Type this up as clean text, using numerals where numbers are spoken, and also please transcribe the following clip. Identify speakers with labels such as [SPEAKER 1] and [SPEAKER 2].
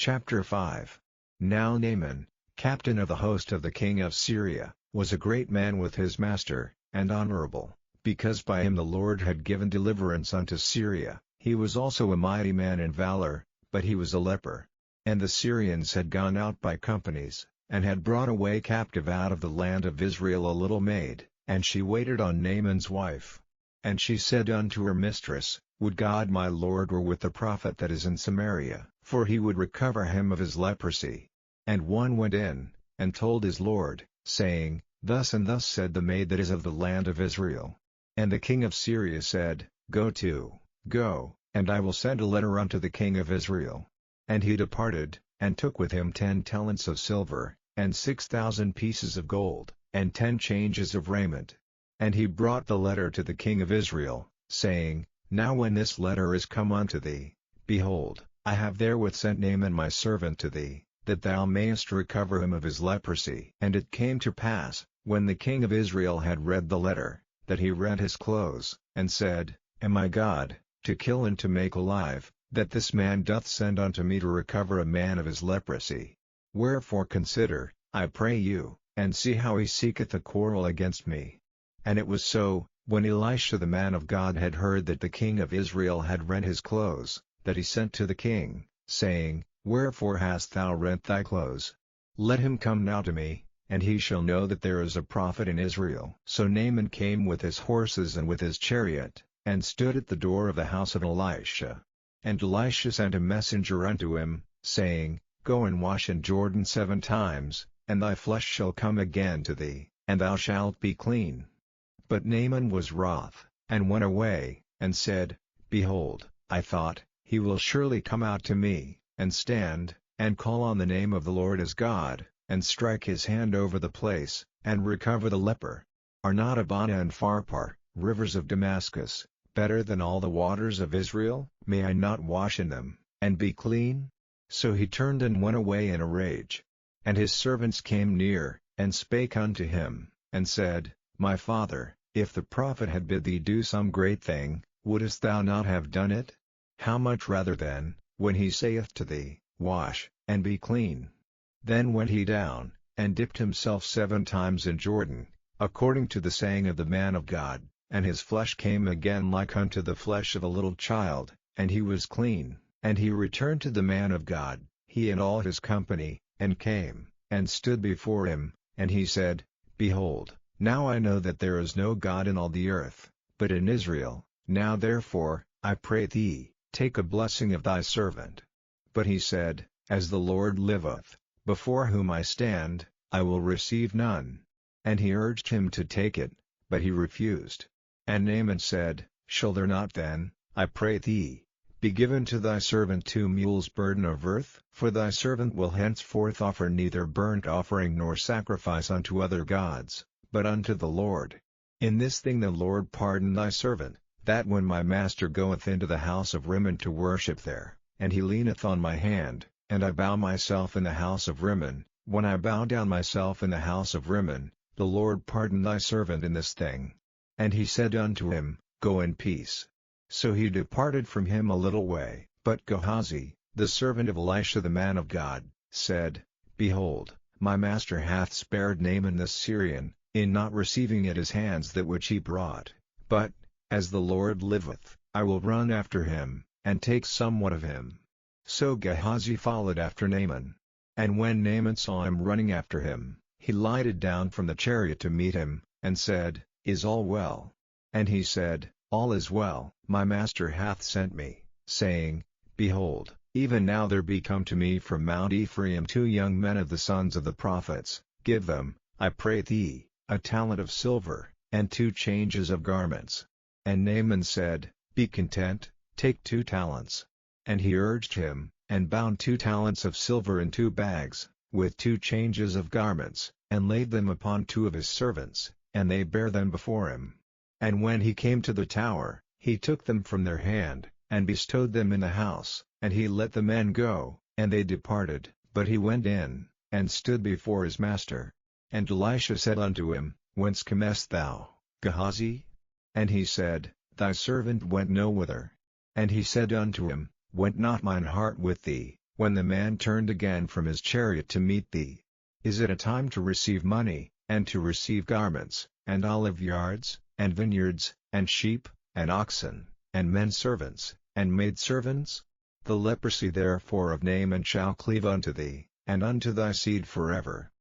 [SPEAKER 1] Chapter 5. Now Naaman, captain of the host of the king of Syria, was a great man with his master, and honorable, because by him the Lord had given deliverance unto Syria. He was also a mighty man in valor, but he was a leper. And the Syrians had gone out by companies, and had brought away captive out of the land of Israel a little maid, and she waited on Naaman's wife. And she said unto her mistress, Would God my Lord were with the prophet that is in Samaria, for he would recover him of his leprosy. And one went in, and told his lord, saying, Thus and thus said the maid that is of the land of Israel. And the king of Syria said, Go, and I will send a letter unto the king of Israel. And he departed, and took with him 10 talents of silver, and 6,000 pieces of gold, and 10 changes of raiment. And he brought the letter to the king of Israel, saying, Now when this letter is come unto thee, behold, I have therewith sent Naaman my servant to thee, that thou mayest recover him of his leprosy. And it came to pass, when the king of Israel had read the letter, that he rent his clothes, and said, Am I God, to kill and to make alive, that this man doth send unto me to recover a man of his leprosy? Wherefore consider, I pray you, and see how he seeketh a quarrel against me. And it was so, when Elisha the man of God had heard that the king of Israel had rent his clothes, that he sent to the king, saying, Wherefore hast thou rent thy clothes? Let him come now to me, and he shall know that there is a prophet in Israel. So Naaman came with his horses and with his chariot, and stood at the door of the house of Elisha. And Elisha sent a messenger unto him, saying, Go and wash in Jordan 7 times, and thy flesh shall come again to thee, and thou shalt be clean. But Naaman was wroth, and went away, and said, Behold, I thought, he will surely come out to me, and stand, and call on the name of the Lord as God, and strike his hand over the place, and recover the leper. Are not Abana and Pharpar, rivers of Damascus, better than all the waters of Israel? May I not wash in them, and be clean? So he turned and went away in a rage. And his servants came near, and spake unto him, and said, My father, if the prophet had bid thee do some great thing, wouldest thou not have done it? How much rather then, when he saith to thee, Wash, and be clean? Then went he down, and dipped himself 7 times in Jordan, according to the saying of the man of God, and his flesh came again like unto the flesh of a little child, and he was clean. And he returned to the man of God, he and all his company, and came, and stood before him, and he said, Behold, now I know that there is no God in all the earth, but in Israel. Now therefore, I pray thee, take a blessing of thy servant. But he said, As the Lord liveth, before whom I stand, I will receive none. And he urged him to take it, but he refused. And Naaman said, Shall there not then, I pray thee, be given to thy servant 2 mules burden of earth? For thy servant will henceforth offer neither burnt offering nor sacrifice unto other gods, but unto the Lord. In this thing the Lord pardon thy servant, that when my master goeth into the house of Rimmon to worship there, and he leaneth on my hand, and I bow myself in the house of Rimmon, when I bow down myself in the house of Rimmon, the Lord pardon thy servant in this thing. And he said unto him, Go in peace. So he departed from him a little way. But Gehazi, the servant of Elisha the man of God, said, Behold, my master hath spared Naaman the Syrian, in not receiving at his hands that which he brought. But, as the Lord liveth, I will run after him, and take somewhat of him. So Gehazi followed after Naaman. And when Naaman saw him running after him, he lighted down from the chariot to meet him, and said, Is all well? And he said, All is well. My master hath sent me, saying, Behold, even now there be come to me from Mount Ephraim 2 young men of the sons of the prophets. Give them, I pray thee, a talent of silver, and 2 changes of garments. And Naaman said, Be content, take 2 talents. And he urged him, and bound 2 talents of silver in 2 bags, with 2 changes of garments, and laid them upon 2 of his servants, and they bare them before him. And when he came to the tower, he took them from their hand, and bestowed them in the house, and he let the men go, and they departed. But he went in, and stood before his master. And Elisha said unto him, Whence camest thou, Gehazi? And he said, Thy servant went no whither. And he said unto him, Went not mine heart with thee, when the man turned again from his chariot to meet thee? Is it a time to receive money, and to receive garments, and olive yards, and vineyards, and sheep, and oxen, and men servants, and maidservants? The leprosy therefore of Naaman shall cleave unto thee, and unto thy seed forever.